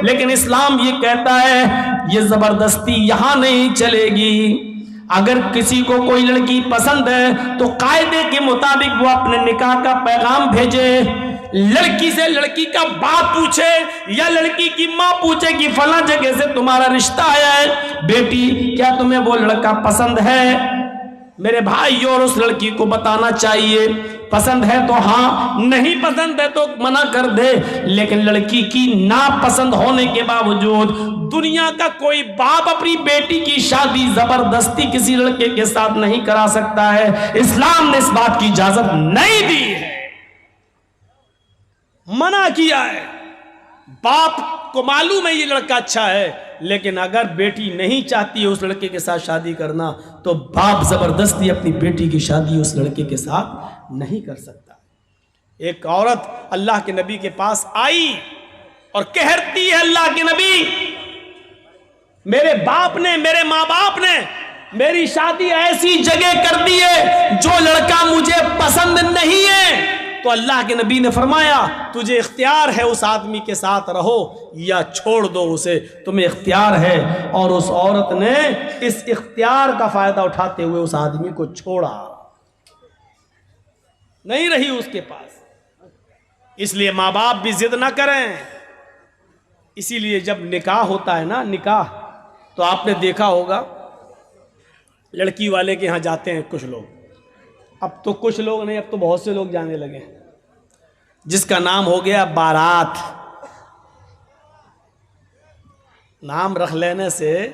لیکن اسلام یہ کہتا ہے یہ زبردستی یہاں نہیں چلے گی. اگر کسی کو کوئی لڑکی پسند ہے تو قاعدے کے مطابق وہ اپنے نکاح کا پیغام بھیجے. لڑکی سے لڑکی کا باپ پوچھے یا لڑکی کی ماں پوچھے کہ فلاں جگہ سے تمہارا رشتہ آیا ہے, بیٹی کیا تمہیں وہ لڑکا پسند ہے؟ میرے بھائی اور اس لڑکی کو بتانا چاہیے پسند ہے تو ہاں, نہیں پسند ہے تو منع کر دے. لیکن لڑکی کی ناپسند ہونے کے باوجود دنیا کا کوئی باپ اپنی بیٹی کی شادی زبردستی کسی لڑکے کے ساتھ نہیں کرا سکتا ہے. اسلام نے اس بات کی اجازت نہیں دی ہے, منع کیا ہے. باپ کو معلوم ہے یہ لڑکا اچھا ہے, لیکن اگر بیٹی نہیں چاہتی ہے اس لڑکے کے ساتھ شادی کرنا تو باپ زبردستی اپنی بیٹی کی شادی اس لڑکے کے ساتھ نہیں کر سکتا. ایک عورت اللہ کے نبی کے پاس آئی اور کہتی ہے اللہ کے نبی میرے باپ نے, میرے ماں باپ نے میری شادی ایسی جگہ کر دی ہے جو لڑکا مجھے پسند نہیں ہے. تو اللہ کے نبی نے فرمایا تجھے اختیار ہے اس آدمی کے ساتھ رہو یا چھوڑ دو اسے, تمہیں اختیار ہے. اور اس عورت نے اس اختیار کا فائدہ اٹھاتے ہوئے اس آدمی کو چھوڑا, نہیں رہی اس کے پاس. اس لیے ماں باپ بھی ضد نہ کریں. اسی لیے جب نکاح ہوتا ہے نا, نکاح تو آپ نے دیکھا ہوگا لڑکی والے کے ہاں جاتے ہیں کچھ لوگ, اب تو کچھ لوگ نہیں, اب تو بہت سے لوگ جانے لگے, جس کا نام ہو گیا بارات. نام رکھ لینے سے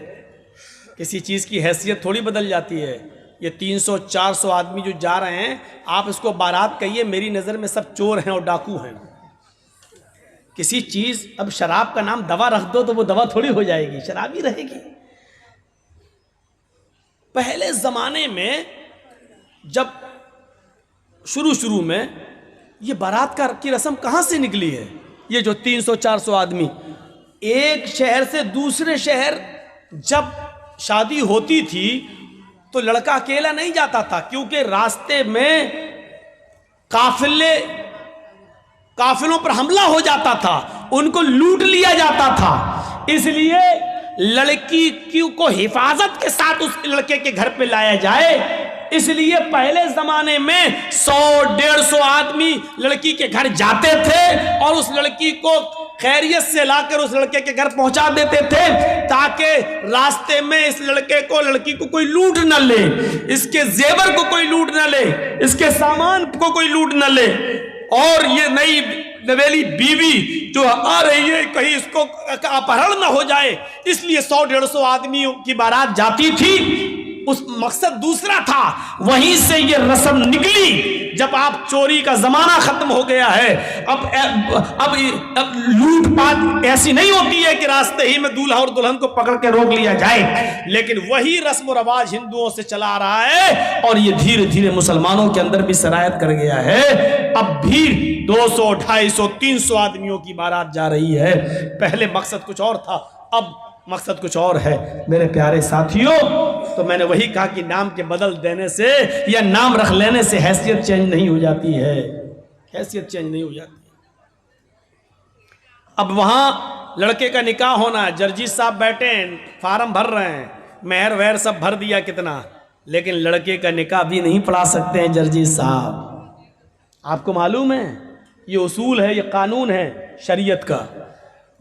کسی چیز کی حیثیت تھوڑی بدل جاتی ہے. یہ 300-400 آدمی جو جا رہے ہیں, آپ اس کو بارات کہیے, میری نظر میں سب چور ہیں اور ڈاکو ہیں. کسی چیز, اب شراب کا نام دوا رکھ دو تو وہ دوا تھوڑی ہو جائے گی, شراب ہی رہے گی. پہلے زمانے میں جب شروع میں یہ بارات کی رسم کہاں سے نکلی ہے؟ یہ جو 300-400 آدمی ایک شہر سے دوسرے شہر جب شادی ہوتی تھی تو لڑکا اکیلا نہیں جاتا تھا, کیونکہ راستے میں قافلوں پر حملہ ہو جاتا تھا, ان کو لوٹ لیا جاتا تھا. اس لیے لڑکی کو حفاظت کے ساتھ اس لڑکے کے گھر پہ لایا جائے. اس لیے پہلے زمانے میں 100-150 آدمی لڑکی کے گھر جاتے تھے اور اس لڑکی کو خیریت سے لا کر اس لڑکے کے گھر پہنچا دیتے تھے, تاکہ راستے میں اس لڑکی کو کوئی لوٹ نہ لے, اس کے زیور کو کوئی لوٹ نہ لے, اس کے سامان کو کوئی لوٹ نہ لے. اور یہ نئی نویلی بیوی جو آ رہی ہے کہیں اس کو اپہرن نہ ہو جائے, اس لیے 100-150 آدمیوں کی بارات جاتی تھی. اس مقصد دوسرا تھا, وہیں سے یہ رسم نکلی. جب آپ چوری کا زمانہ ختم ہو گیا ہے, اب لوٹ پاٹ ایسی نہیں ہوتی ہے کہ راستے ہی میں دولہا اور دلہن کو پکڑ کے روک لیا جائے, لیکن وہی رسم و رواج ہندوؤں سے چلا آ رہا ہے اور یہ دھیرے دھیرے مسلمانوں کے اندر بھی سرایت کر گیا ہے. اب بھی 200, 250, 300 آدمیوں کی بارات جا رہی ہے. پہلے مقصد کچھ اور تھا, اب مقصد کچھ اور ہے. میرے پیارے ساتھیوں, تو میں نے وہی کہا کہ نام کے بدل دینے سے یا نام رکھ لینے سے حیثیت چینج نہیں ہو جاتی ہے, حیثیت چینج نہیں ہو جاتی. اب وہاں لڑکے کا نکاح ہونا ہے, جرجی صاحب بیٹھے ہیں, فارم بھر رہے ہیں, مہر ویر سب بھر دیا کتنا, لیکن لڑکے کا نکاح بھی نہیں پڑھا سکتے ہیں جرجی صاحب. آپ کو معلوم ہے یہ اصول ہے, یہ قانون ہے شریعت کا.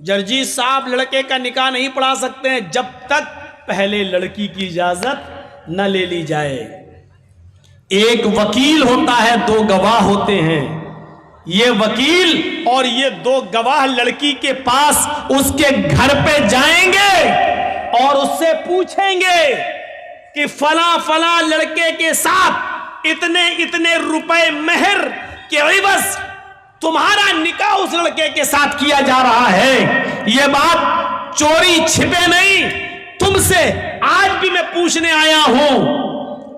جرجی صاحب لڑکے کا نکاح نہیں پڑھا سکتے ہیں جب تک پہلے لڑکی کی اجازت نہ لے لی جائے. ایک وکیل ہوتا ہے, 2 گواہ ہوتے ہیں. یہ وکیل اور یہ 2 گواہ لڑکی کے پاس اس کے گھر پہ جائیں گے اور اس سے پوچھیں گے کہ فلاں لڑکے کے ساتھ اتنے روپے مہر کے عوض تمہارا نکاح اس لڑکے کے ساتھ کیا جا رہا ہے. یہ بات چوری چھپے نہیں, تم سے آج بھی میں پوچھنے آیا ہوں,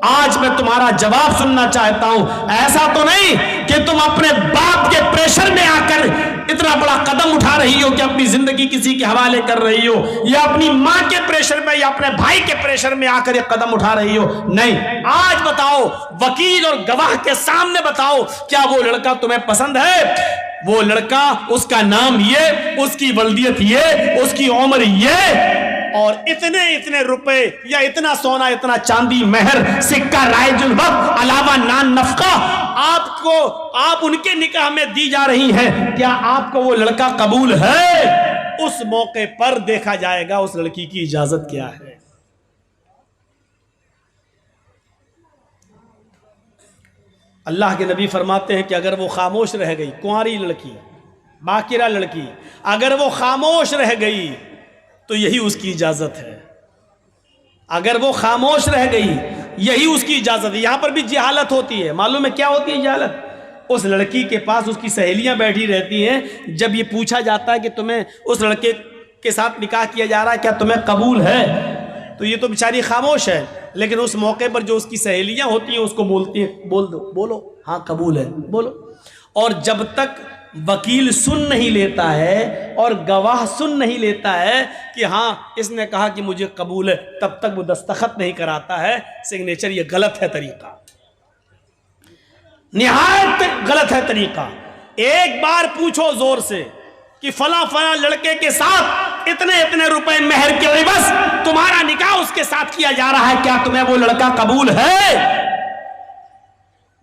آج میں تمہارا جواب سننا چاہتا ہوں. ایسا تو نہیں کہ تم اپنے باپ کے پریشر میں آ کر اتنا بڑا قدم اٹھا رہی ہو کہ اپنی زندگی کسی کے حوالے کر رہی ہو, یا اپنی ماں کے پریشر میں یا اپنے بھائی کے پریشر میں آ کر یہ قدم اٹھا رہی ہو. نہیں, آج بتاؤ, وکیل اور گواہ کے سامنے بتاؤ, کیا وہ لڑکا تمہیں پسند ہے؟ وہ لڑکا، اس کا نام یہ، اس کی ولدیت یہ، اس کی عمر یہ، اور اتنے روپے یا اتنا سونا، اتنا چاندی، مہر، سکہ، رائج الوقت، علاوہ نان نفقہ آپ ان کے نکاح میں دی جا رہی ہیں، کیا آپ کو وہ لڑکا قبول ہے؟ اس موقع پر دیکھا جائے گا اس لڑکی کی اجازت کیا ہے۔ اللہ کے نبی فرماتے ہیں کہ اگر وہ خاموش رہ گئی، کنواری لڑکی، باکرہ لڑکی، اگر وہ خاموش رہ گئی تو یہی اس کی اجازت ہے۔ اگر وہ خاموش رہ گئی یہی اس کی اجازت ہے۔ یہاں پر بھی جہالت ہوتی ہے، معلوم ہے کیا ہوتی ہے جہالت؟ اس لڑکی کے پاس اس کی سہیلیاں بیٹھی رہتی ہیں، جب یہ پوچھا جاتا ہے کہ تمہیں اس لڑکے کے ساتھ نکاح کیا جا رہا ہے، کیا تمہیں قبول ہے؟ تو یہ تو بیچاری خاموش ہے، لیکن اس موقع پر جو اس کی سہیلیاں ہوتی ہیں اس کو بولتی ہیں، بول دو، بولو، ہاں قبول ہے، بولو۔ اور جب تک وکیل سن نہیں لیتا ہے اور گواہ سن نہیں لیتا ہے کہ ہاں اس نے کہا کہ مجھے قبول ہے، تب تک وہ دستخط نہیں کراتا ہے سگنیچر۔ یہ غلط ہے طریقہ، نہایت غلط ہے طریقہ۔ ایک بار پوچھو زور سے کہ فلاں فلاں لڑکے کے ساتھ اتنے روپے مہر کے عوض تمہارا نکاح اس کے ساتھ کیا جا رہا ہے، کیا تمہیں وہ لڑکا قبول ہے؟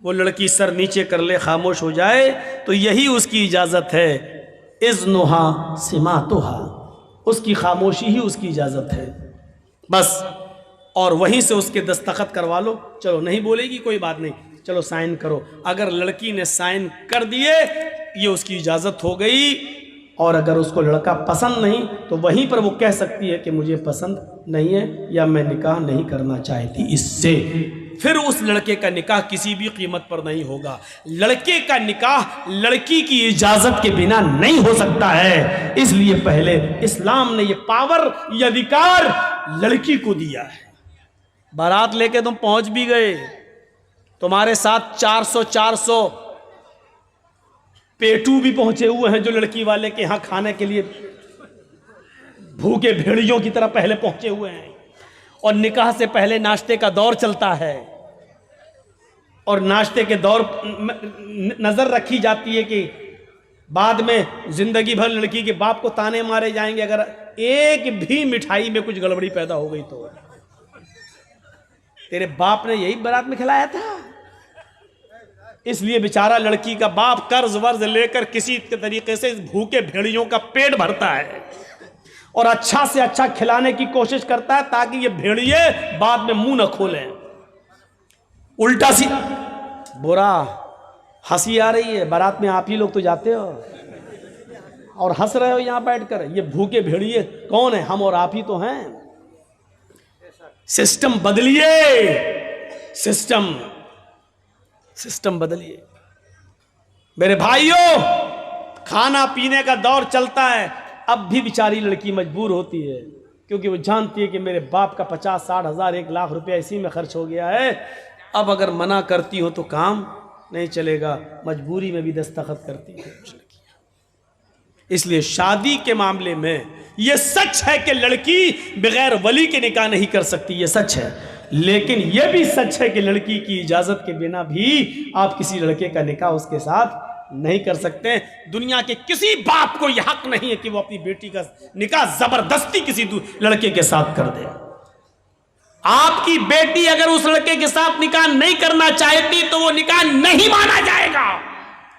وہ لڑکی سر نیچے کر لے، خاموش ہو جائے، تو یہی اس کی اجازت ہے۔ اذنها سماتها، اس کی خاموشی ہی اس کی اجازت ہے بس۔ اور وہیں سے اس کے دستخط کروا لو، چلو نہیں بولے گی کوئی بات نہیں، چلو سائن کرو۔ اگر لڑکی نے سائن کر دیے یہ اس کی اجازت ہو گئی، اور اگر اس کو لڑکا پسند نہیں تو وہیں پر وہ کہہ سکتی ہے کہ مجھے پسند نہیں ہے یا میں نکاح نہیں کرنا چاہتی اس سے۔ پھر اس لڑکے کا نکاح کسی بھی قیمت پر نہیں ہوگا۔ لڑکے کا نکاح لڑکی کی اجازت کے بنا نہیں ہو سکتا ہے، اس لیے پہلے اسلام نے یہ پاور، یہ ادھیکار لڑکی کو دیا ہے۔ بارات لے کے تم پہنچ بھی گئے، تمہارے ساتھ 400 پیٹو بھی پہنچے ہوئے ہیں جو لڑکی والے کے ہاں کھانے کے لیے بھوکے بھیڑیوں کی طرح پہلے پہنچے ہوئے ہیں، اور نکاح سے پہلے ناشتے کا دور چلتا ہے، اور ناشتے کے دور نظر رکھی جاتی ہے کہ بعد میں زندگی بھر لڑکی کے باپ کو تانے مارے جائیں گے اگر ایک بھی مٹھائی میں کچھ گڑبڑی پیدا ہو گئی تو۔ تیرے باپ نے یہی بارات میں کھلایا تھا؟ اس لیے بیچارہ لڑکی کا باپ قرض ورز لے کر کسی طریقے سے بھوکے بھیڑیوں کا پیٹ بھرتا ہے، اور اچھا سے اچھا کھلانے کی کوشش کرتا ہے تاکہ یہ بھیڑیے بعد میں منہ نہ کھولیں۔ الٹا سی برا ہنسی آ رہی ہے، بارات میں آپ ہی لوگ تو جاتے ہو اور ہنس رہے ہو یہاں بیٹھ کر۔ یہ بھوکے بھیڑیے کون ہیں؟ ہم اور آپ ہی تو ہیں۔ سسٹم بدلیے، سسٹم بدلیے میرے بھائیوں۔ کھانا پینے کا دور چلتا ہے، اب بھی بیچاری لڑکی مجبور ہوتی ہے کیونکہ وہ جانتی ہے کہ میرے باپ کا 50-60 ہزار 1 لاکھ روپیہ اسی میں خرچ ہو گیا ہے، اب اگر منع کرتی ہو تو کام نہیں چلے گا، مجبوری میں بھی دستخط کرتی ہے۔ اس لیے شادی کے معاملے میں یہ سچ ہے کہ لڑکی بغیر ولی کے نکاح نہیں کر سکتی، یہ سچ ہے، لیکن یہ بھی سچ ہے کہ لڑکی کی اجازت کے بنا بھی آپ کسی لڑکے کا نکاح اس کے ساتھ نہیں کر سکتے۔ دنیا کے کسی باپ کو یہ حق نہیں ہے کہ وہ اپنی بیٹی کا نکاح زبردستی کسی لڑکے کے ساتھ کر دے۔ آپ کی بیٹی اگر اس لڑکے کے ساتھ نکاح نہیں کرنا چاہتی تو وہ نکاح نہیں مانا جائے گا،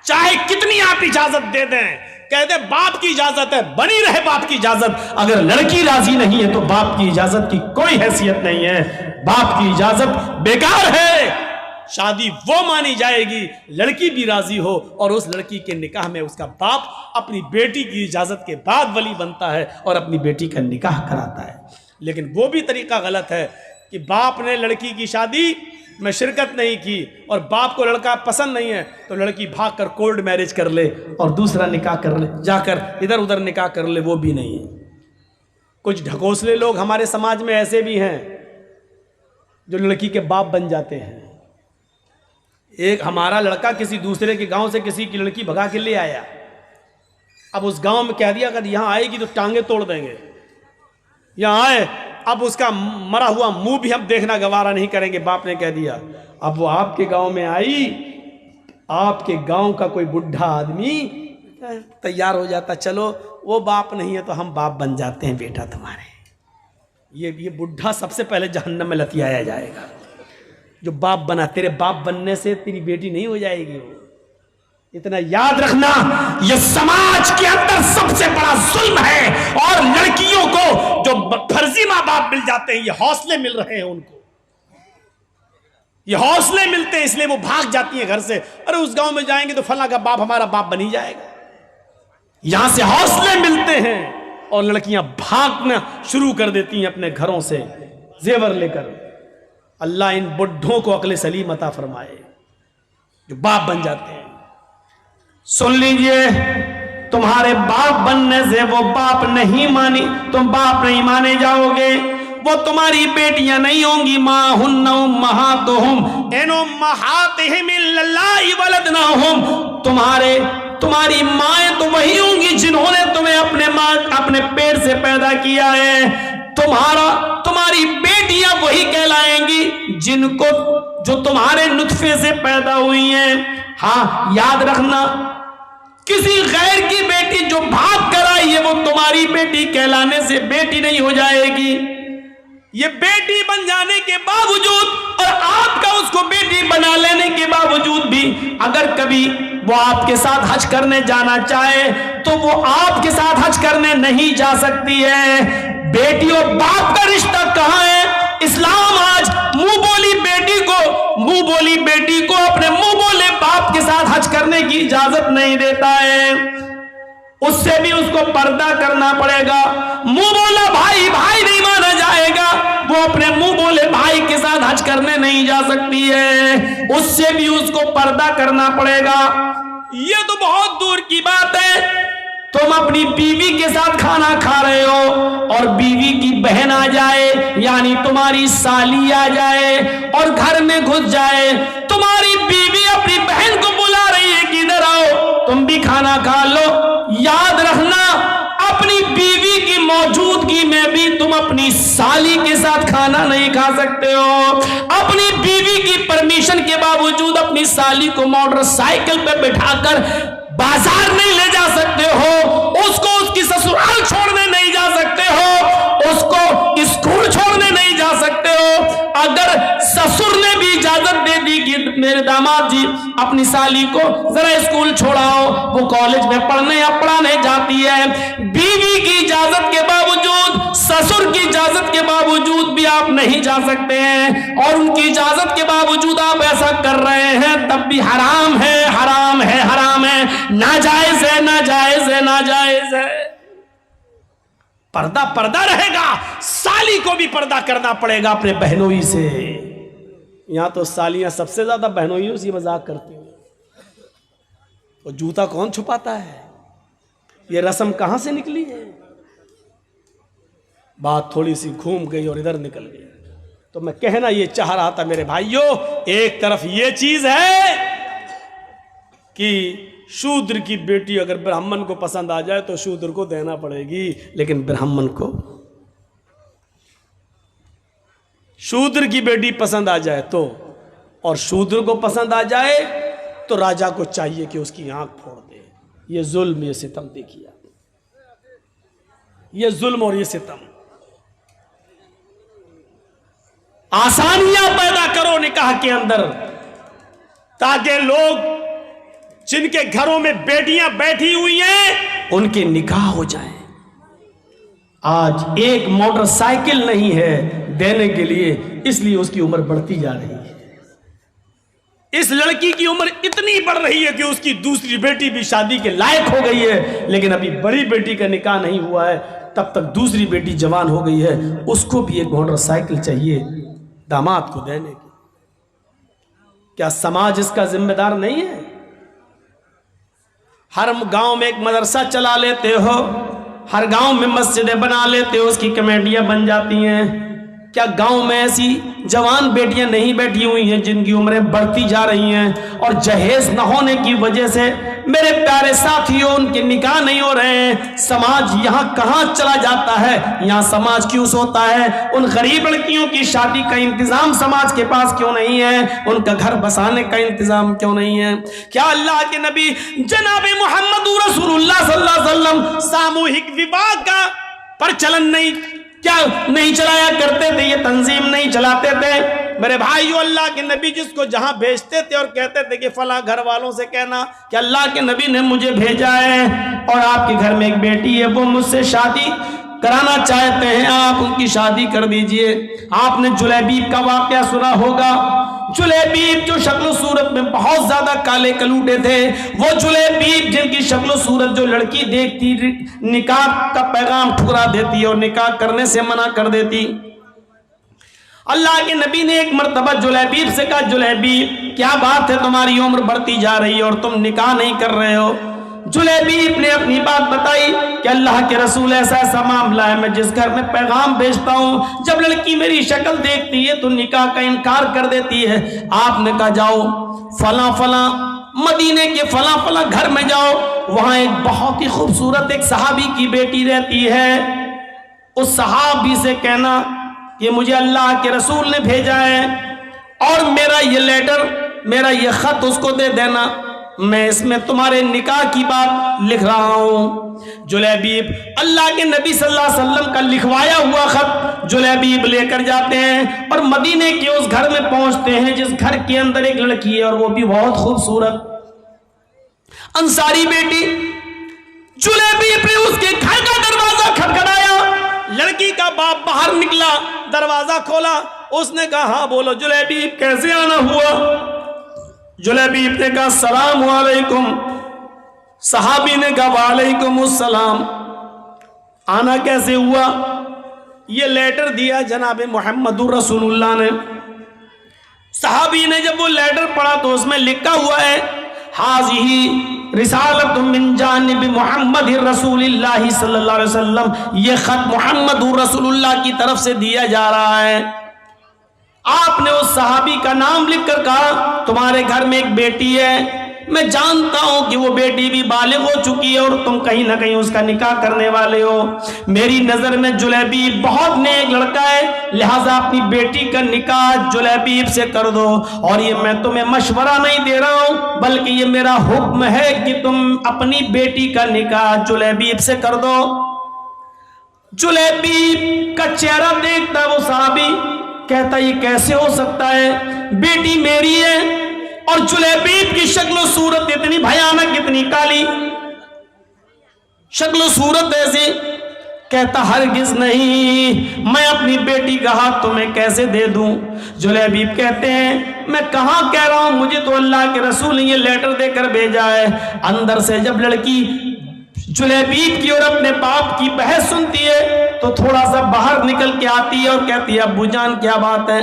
چاہے کتنی آپ اجازت دے دیں۔ کہتے باپ کی اجازت ہے، بنی رہے باپ کی اجازت، اگر لڑکی راضی نہیں ہے تو باپ کی اجازت کی کوئی حیثیت نہیں ہے، باپ کی اجازت بیکار ہے۔ شادی وہ مانی جائے گی لڑکی بھی راضی ہو اور اس لڑکی کے نکاح میں اس کا باپ اپنی بیٹی کی اجازت کے بعد ولی بنتا ہے اور اپنی بیٹی کا نکاح کراتا ہے۔ لیکن وہ بھی طریقہ غلط ہے کہ باپ نے لڑکی کی شادی میں شرکت نہیں کی اور باپ کو لڑکا پسند نہیں ہے تو لڑکی بھاگ کر کولڈ میرج کر لے اور دوسرا نکاح کر لے، جا کر ادھر ادھر نکاح کر لے، وہ بھی نہیں ہے۔ کچھ ڈھکوسلے لوگ ہمارے سماج میں ایسے بھی ہیں جو لڑکی کے باپ بن جاتے ہیں۔ ایک ہمارا لڑکا کسی دوسرے کے گاؤں سے کسی کی لڑکی بھگا کے لے آیا، اب اس گاؤں میں کہہ دیا اگر یہاں آئے گی تو ٹانگیں توڑ دیں گے، یہاں آئے اب اس کا مرا ہوا منہ بھی ہم دیکھنا گوارا نہیں کریں گے، باپ نے کہہ دیا۔ اب وہ آپ کے گاؤں میں آئی، آپ کے گاؤں کا کوئی بڈھا آدمی تیار ہو جاتا, چلو وہ باپ نہیں ہے تو ہم باپ بن جاتے ہیں بیٹا تمہارے. یہ بڈھا سب سے پہلے جہنم میں لتیایا جائے گا جو باپ بنا. تیرے باپ بننے سے تیری بیٹی نہیں ہو جائے گی. وہ اتنا یاد رکھنا, یہ سماج کے اندر سب سے بڑا ظلم ہے. اور لڑکیوں کو جو فرضی ماں باپ مل جاتے ہیں, یہ حوصلے مل رہے ہیں ان کو, یہ حوصلے ملتے ہیں, اس لیے وہ بھاگ جاتی ہیں گھر سے. ارے اس گاؤں میں جائیں گے تو فلاں کا باپ ہمارا باپ بن ہی جائے گا. یہاں سے حوصلے ملتے ہیں اور لڑکیاں بھاگنا شروع کر دیتی ہیں اپنے گھروں سے زیور لے کر. اللہ ان بڈھوں کو عقل سلیم عطا فرمائے جو باپ بن جاتے ہیں. سن لیجئے, تمہارے باپ بننے سے وہ باپ نہیں مانی, تم باپ نہیں مانے جاؤ گے. وہ تمہاری بیٹیاں نہیں ہوں گی. ما ہن امہاتہم ان امہاتہم الا اللہ ولدناہم. تمہاری مائیں تو وہی ہوں گی جنہوں نے تمہیں اپنے پیٹ سے پیدا کیا ہے. تمہاری بیٹیاں وہی کہلائیں گی جو تمہارے نطفے سے پیدا ہوئی ہیں. ہاں یاد رکھنا, کسی غیر کی بیٹی جو بھاگ کر آئی ہے وہ تمہاری بیٹی کہلانے سے بیٹی نہیں ہو جائے گی. یہ بیٹی بن جانے کے باوجود اور آپ کا اس کو بیٹی بنا لینے کے باوجود بھی اگر کبھی وہ آپ کے ساتھ حج کرنے جانا چاہے تو وہ آپ کے ساتھ حج کرنے نہیں جا سکتی ہے. بیٹی اور باپ کا رشتہ کہاں ہے؟ اسلام آج منہ بولی بیٹی کو اپنے منہ بولے باپ کے ساتھ حج کرنے کی اجازت نہیں دیتا ہے. اس سے بھی اس کو پردہ کرنا پڑے گا. منہ بولا بھائی نہیں مانا جائے گا. وہ اپنے منہ بولے بھائی کے ساتھ حج کرنے نہیں جا سکتی ہے. اس سے بھی اس کو پردہ کرنا پڑے گا. یہ تو بہت دور کی بات ہے. تم اپنی بیوی کے ساتھ کھانا کھا رہے ہو اور بیوی کی بہن آ جائے, یعنی تمہاری سالی آ جائے اور گھر میں گھس جائے. تمہاری بیوی اپنی بہن کو بلا رہی ہے کہ ادھر آؤ تم بھی کھانا کھا لو. یاد رکھنا, اپنی بیوی کی موجودگی میں بھی تم اپنی سالی کے ساتھ کھانا نہیں کھا سکتے ہو. اپنی بیوی کی پرمیشن کے باوجود اپنی سالی کو موٹر سائیکل پہ بٹھا کر بازار نہیں لے جا سکتے ہو. اس کو اس کی سسرال چھوڑنے نہیں جا سکتے ہو. اس کو اسکول چھوڑنے نہیں جا سکتے ہو. اگر سسر نے بھی اجازت دے دی کہ میرے داماد جی اپنی سالی کو ذرا اسکول چھوڑاؤ, وہ کالج میں پڑھنے یا پڑھانے جاتی ہے, بیوی کی اجازت کے باوجود, سسر کی اجازت کے باوجود بھی آپ نہیں جا سکتے ہیں. اور ان کی اجازت کے باوجود آپ ایسا کر رہے ہیں تب بھی حرام ہے, حرام ہے, حرام ہے, ناجائز ہے, ناجائز ہے, ناجائز ہے. پردہ رہے گا. سالی کو بھی پردہ کرنا پڑے گا اپنے بہنوئی سے. یہاں تو سالیاں سب سے زیادہ بہنوئیوں سے مذاق کرتی ہیں. وہ جوتا کون چھپاتا ہے؟ یہ رسم کہاں سے نکلی ہے؟ بات تھوڑی سی گھوم گئی اور ادھر نکل گئی. تو میں کہنا یہ چاہ رہا تھا میرے بھائیوں, ایک طرف یہ چیز ہے کہ شودر کی بیٹی اگر برہمن کو پسند آ جائے تو شودر کو دینا پڑے گی, لیکن برہمن کو شودر کی بیٹی پسند آ جائے تو, اور شودر کو پسند آ جائے تو راجا کو چاہیے کہ اس کی آنکھ پھوڑ دے. یہ ظلم, یہ ستم دیکھیے, یہ ظلم اور یہ ستم. آسانیاں پیدا کرو نکاح کے اندر تاکہ لوگ جن کے گھروں میں بیٹیاں بیٹھی ہوئی ہیں ان کے نکاح ہو جائیں. آج ایک موٹر سائیکل نہیں ہے دینے کے لیے, اس لیے اس کی عمر بڑھتی جا رہی ہے. اس لڑکی کی عمر اتنی بڑھ رہی ہے کہ اس کی دوسری بیٹی بھی شادی کے لائق ہو گئی ہے, لیکن ابھی بڑی بیٹی کا نکاح نہیں ہوا ہے. تب تک دوسری بیٹی جوان ہو گئی ہے, اس کو بھی ایک موٹر سائیکل چاہیے داماد کو دینے کی. کیا سماج اس کا ذمہ دار نہیں ہے؟ ہر گاؤں میں ایک مدرسہ چلا لیتے ہو, ہر گاؤں میں مسجدیں بنا لیتے ہو, اس کی کمیٹیاں بن جاتی ہیں. کیا گاؤں میں ایسی جوان بیٹیاں نہیں بیٹھی ہوئی ہیں جن کی عمریں بڑھتی جا رہی ہیں اور جہیز نہ ہونے کی وجہ سے میرے پیارے ساتھیوں ان کے نکاح نہیں ہو رہے ہیں؟ سماج یہاں کہاں چلا جاتا ہے؟ یہاں سماج کیوں سوتا ہے؟ ان غریب لڑکیوں کی شادی کا انتظام سماج کے پاس کیوں نہیں ہے؟ ان کا گھر بسانے کا انتظام کیوں نہیں ہے؟ کیا اللہ کے نبی جناب محمد رسول اللہ صلی اللہ علیہ وسلم ساموہک وواہ کا پرچلن نہیں چلایا کرتے تھے؟ یہ تنظیم نہیں چلاتے تھے؟ میرے بھائیو، اللہ کے نبی جس کو جہاں بھیجتے تھے اور کہتے تھے کہ فلاں گھر والوں سے کہنا کہ اللہ کے نبی نے مجھے بھیجا ہے اور آپ کے گھر میں ایک بیٹی ہے، وہ مجھ سے شادی کرانا چاہتے ہیں، آپ ان کی شادی کر دیجئے۔ آپ نے جلیبیب کا واقعہ سنا ہوگا۔ جلیبیب جو شکل و صورت میں بہت زیادہ کالے کلوٹے تھے، وہ جلیبیب جن کی شکل و صورت جو لڑکی دیکھتی نکاح کا پیغام ٹھکرا دیتی اور نکاح کرنے سے منع کر دیتی۔ اللہ کے نبی نے ایک مرتبہ جلیبیب سے کہا، جلیبیب کیا بات ہے، تمہاری عمر بڑھتی جا رہی ہے اور تم نکاح نہیں کر رہے ہو؟ جلیبیب نے اپنی بات بتائی کہ اللہ کے رسول ایسا معاملہ ہے، میں جس گھر میں پیغام بھیجتا ہوں جب لڑکی میری شکل دیکھتی ہے تو نکاح کا انکار کر دیتی ہے۔ آپ نے کہا جاؤ فلاں مدینے کے فلاں گھر میں جاؤ، وہاں ایک بہت ہی خوبصورت ایک صحابی کی بیٹی رہتی ہے، اس صحابی سے کہنا کہ مجھے اللہ کے رسول نے بھیجا ہے اور میرا یہ لیٹر، میرا یہ خط اس کو دے دینا، میں اس میں تمہارے نکاح کی بات لکھ رہا ہوں۔ جلیبیب اللہ کے نبی صلی اللہ علیہ وسلم کا لکھوایا ہوا خط جلیبیب لے کر جاتے ہیں اور مدینے کے اس گھر میں پہنچتے ہیں جس گھر کے اندر ایک لڑکی ہے اور وہ بھی بہت خوبصورت انصاری بیٹی۔ جلیبیب نے اس کے گھر کا دروازہ کھٹکھٹایا، لڑکی کا باپ باہر نکلا، دروازہ کھولا، اس نے کہا ہاں بولو جلیبیب کیسے آنا ہوا؟ جلیبیب نے کہا السلام علیکم۔ صحابی نے کہا وعلیکم السلام۔ آنا کیسے ہوا؟ یہ لیٹر دیا جناب محمد رسول اللہ نے۔ صحابی نے جب وہ لیٹر پڑھا تو اس میں لکھا ہوا ہے حاضی رسالت من جانب محمد رسول اللہ صلی اللہ علیہ وسلم، یہ خط محمد رسول اللہ کی طرف سے دیا جا رہا ہے۔ آپ نے اس صحابی کا نام لکھ کر کہا تمہارے گھر میں ایک بیٹی ہے، میں جانتا ہوں کہ وہ بیٹی بھی بالغ ہو چکی ہے اور تم کہیں نہ کہیں اس کا نکاح کرنے والے ہو، میری نظر میں جلیبیب بہت نیک لڑکا ہے، لہٰذا اپنی بیٹی کا نکاح جلیبیب سے کر دو، اور یہ میں تمہیں مشورہ نہیں دے رہا ہوں بلکہ یہ میرا حکم ہے کہ تم اپنی بیٹی کا نکاح جلیبیب سے کر دو۔ جلیبیب کا چہرہ دیکھتا وہ صحابی، کہتا یہ کیسے ہو سکتا ہے، بیٹی میری ہے اور جلیبیب کی شکل و صورت اتنی بھیانک، اتنی کالی شکل و صورت ایسی، کہتا ہرگز نہیں، میں اپنی بیٹی کا ہاتھ تمہیں کیسے دے دوں؟ جلیبیب کہتے ہیں میں کہاں کہہ رہا ہوں، مجھے تو اللہ کے رسول نے یہ لیٹر دے کر بھیجا ہے۔ اندر سے جب لڑکی جلیبیب کی اور اپنے باپ کی بحث سنتی ہے تو تھوڑا سا باہر نکل کے آتی ہے اور کہتی ہے ابو جان کیا بات ہے؟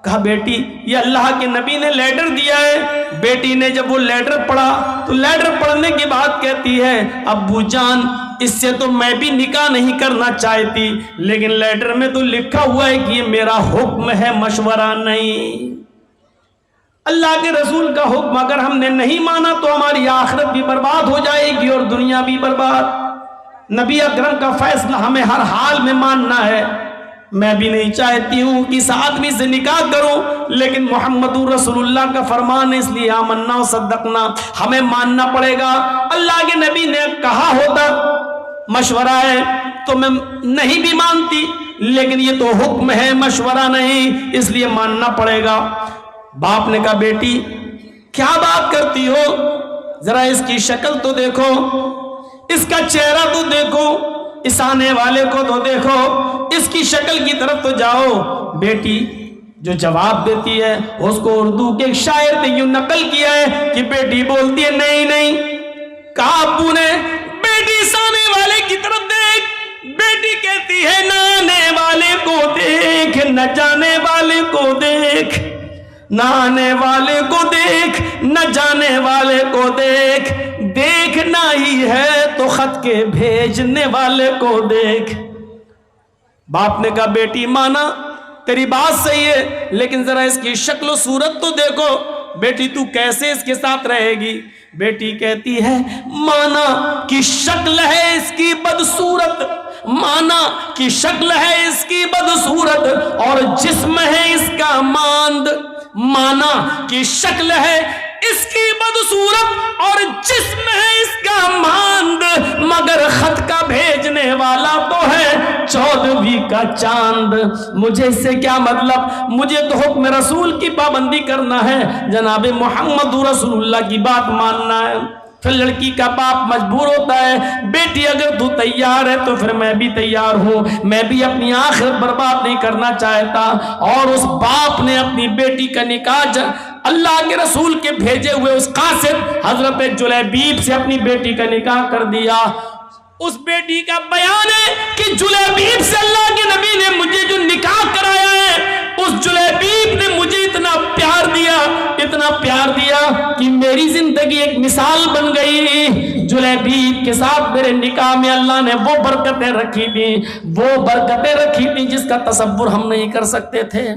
کہا بیٹی یہ اللہ کے نبی نے لیٹر دیا ہے۔ بیٹی نے جب وہ لیٹر پڑھا تو لیٹر پڑھنے کے بعد کہتی ہے ابو جان اس سے تو میں بھی نکاح نہیں کرنا چاہتی، لیکن لیٹر میں تو لکھا ہوا ہے کہ یہ میرا حکم ہے، مشورہ نہیں۔ اللہ کے رسول کا حکم اگر ہم نے نہیں مانا تو ہماری آخرت بھی برباد ہو جائے گی اور دنیا بھی برباد۔ نبی اکرم کا فیصلہ ہمیں ہر حال میں ماننا ہے۔ میں بھی نہیں چاہتی ہوں کہ اس آدمی سے نکاح کروں، لیکن محمد رسول اللہ کا فرمان ہے، اس لیے آمنا و صدقنا، ہمیں ماننا پڑے گا۔ اللہ کے نبی نے کہا ہوتا مشورہ ہے تو میں نہیں بھی مانتی، لیکن یہ تو حکم ہے، مشورہ نہیں، اس لیے ماننا پڑے گا۔ باپ نے کہا بیٹی کیا بات کرتی ہو، ذرا اس کی شکل تو دیکھو، اس کا چہرہ تو دیکھو، اس آنے والے کو تو دیکھو، اس کی شکل کی طرف تو جاؤ۔ بیٹی جو جواب دیتی ہے اس کو اردو کے ایک شاعر نے یوں نقل کیا ہے کہ بیٹی بولتی ہے نہیں، کہا ابو نے بیٹی اس آنے والے کی طرف دیکھ۔ بیٹی کہتی ہے نہ آنے والے کو دیکھ، نہ جانے والے کو دیکھ، نہ آنے والے کو دیکھ، نہ جانے والے کو دیکھ، دیکھنا ہی ہے تو خط کے بھیجنے والے کو دیکھ۔ باپ نے کہا بیٹی مانا، تیری بات صحیح ہے، لیکن ذرا اس کی شکل و صورت تو دیکھو، بیٹی تو کیسے اس کے ساتھ رہے گی؟ بیٹی کہتی ہے مانا کی شکل ہے اس کی بدصورت، مانا کی شکل ہے اس کی بدصورت اور جسم ہے اس کا ماند، مانا کی شکل ہے اس کی بدصورت اور جسم ہے اس کا ماند، مگر خط کا بھیجنے والا تو ہے 14ویں کا چاند۔ مجھے اس سے کیا مطلب؟ مجھے تو حکم رسول کی پابندی کرنا ہے، جناب محمد رسول اللہ کی بات ماننا ہے۔ پھر لڑکی کا باپ مجبور ہوتا ہے، بیٹی اگر تو تیار ہے تو پھر میں بھی تیار ہوں، میں بھی اپنی آخرت برباد نہیں کرنا چاہتا۔ اور اس باپ نے اپنی بیٹی کا نکاح اللہ کے رسول کے بھیجے ہوئے اس قاصد حضرت جلیبیب سے اپنی بیٹی کا نکاح کر دیا۔ اس بیٹی کا بیان ہے کہ جلیبیب سے اللہ کے نبی نے مجھے جو نکاح کرایا ہے، اس جلیبیب نے مجھے اتنا پیار دیا، اتنا پیار دیا کہ میری زندگی ایک مثال بن گئی۔ جلیبیب کے ساتھ میرے نکاح میں اللہ نے وہ برکتیں رکھی تھی، وہ برکتیں رکھی تھی جس کا تصور ہم نہیں کر سکتے تھے۔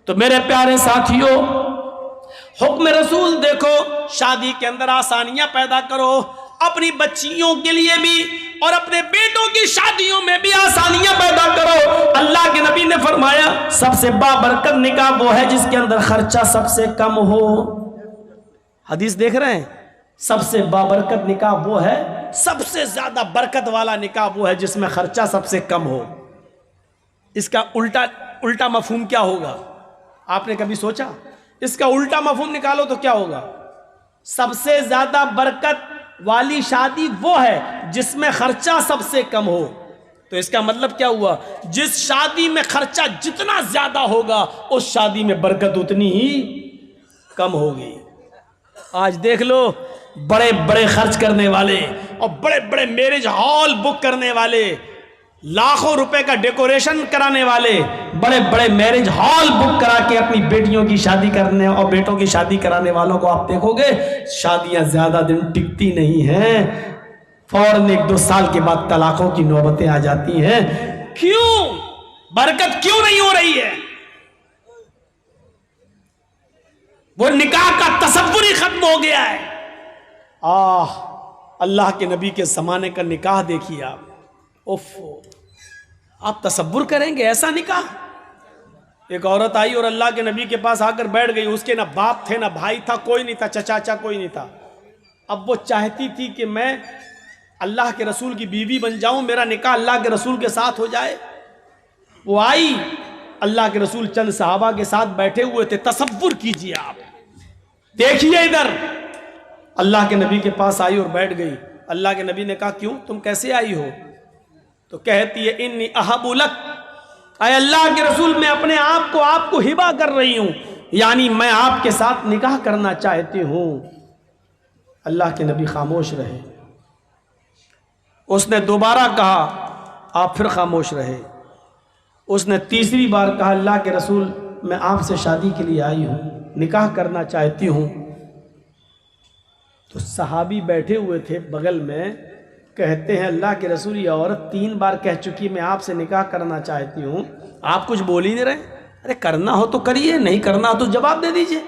تو میرے پیارے ساتھیوں، حکم رسول دیکھو، شادی کے اندر آسانیاں پیدا کرو، اپنی بچیوں کے لیے بھی اور اپنے بیٹوں کی شادیوں میں بھی آسانیاں پیدا کرو۔ اللہ کے نبی نے فرمایا سب سے بابرکت نکاح وہ ہے جس کے اندر خرچہ سب سے کم ہو۔ حدیث دیکھ رہے ہیں؟ سب سے بابرکت نکاح وہ ہے، سب سے زیادہ برکت والا نکاح وہ ہے جس میں خرچہ سب سے کم ہو۔ اس کا الٹا مفہوم کیا ہوگا؟ آپ نے کبھی سوچا؟ اس کا الٹا مفہوم نکالو تو کیا ہوگا؟ سب سے زیادہ برکت والی شادی وہ ہے جس میں خرچہ سب سے کم ہو۔ تو اس کا مطلب کیا ہوا؟ جس شادی میں خرچہ جتنا زیادہ ہوگا اس شادی میں برکت اتنی ہی کم ہوگی۔ آج دیکھ لو، بڑے بڑے خرچ کرنے والے اور بڑے بڑے میرج ہال بک کرنے والے، لاکھوں روپے کا ڈیکوریشن کرانے والے، بڑے بڑے میرج ہال بک کرا کے اپنی بیٹیوں کی شادی کرنے اور بیٹوں کی شادی کرانے والوں کو آپ دیکھو گے، شادیاں زیادہ دن ٹکتی نہیں ہیں، فوراً 1-2 سال کے بعد طلاقوں کی نوبتیں آ جاتی ہیں۔ کیوں؟ برکت کیوں نہیں ہو رہی ہے؟ وہ نکاح کا تصور ہی ختم ہو گیا ہے۔ اللہ کے نبی کے زمانے کا نکاح دیکھیے آپ، آپ تصور کریں گے ایسا نکاح؟ ایک عورت آئی اور اللہ کے نبی کے پاس آ کر بیٹھ گئی، اس کے نہ باپ تھے نہ بھائی تھا، کوئی نہیں تھا، چچا کوئی نہیں تھا۔ اب وہ چاہتی تھی کہ میں اللہ کے رسول کی بیوی بن جاؤں، میرا نکاح اللہ کے رسول کے ساتھ ہو جائے۔ وہ آئی، اللہ کے رسول چند صحابہ کے ساتھ بیٹھے ہوئے تھے، تصور کیجئے آپ، دیکھیے ادھر، اللہ کے نبی کے پاس آئی اور بیٹھ گئی۔ اللہ کے نبی نے کہا کیوں، تم کیسے آئی ہو؟ تو کہتی ہے انی احب لک، اے اللہ کے رسول میں اپنے آپ کو ہبہ کر رہی ہوں، یعنی میں آپ کے ساتھ نکاح کرنا چاہتی ہوں۔ اللہ کے نبی خاموش رہے۔ اس نے دوبارہ کہا، آپ پھر خاموش رہے۔ اس نے تیسری بار کہا اللہ کے رسول میں آپ سے شادی کے لیے آئی ہوں، نکاح کرنا چاہتی ہوں۔ تو صحابی بیٹھے ہوئے تھے بغل میں، کہتے ہیں اللہ کے رسول یہ عورت 3 بار کہہ چکی میں آپ سے نکاح کرنا چاہتی ہوں، آپ کچھ بول ہی نہیں رہے۔ ارے کرنا ہو تو کریے، نہیں کرنا ہو تو جواب دے دیجئے۔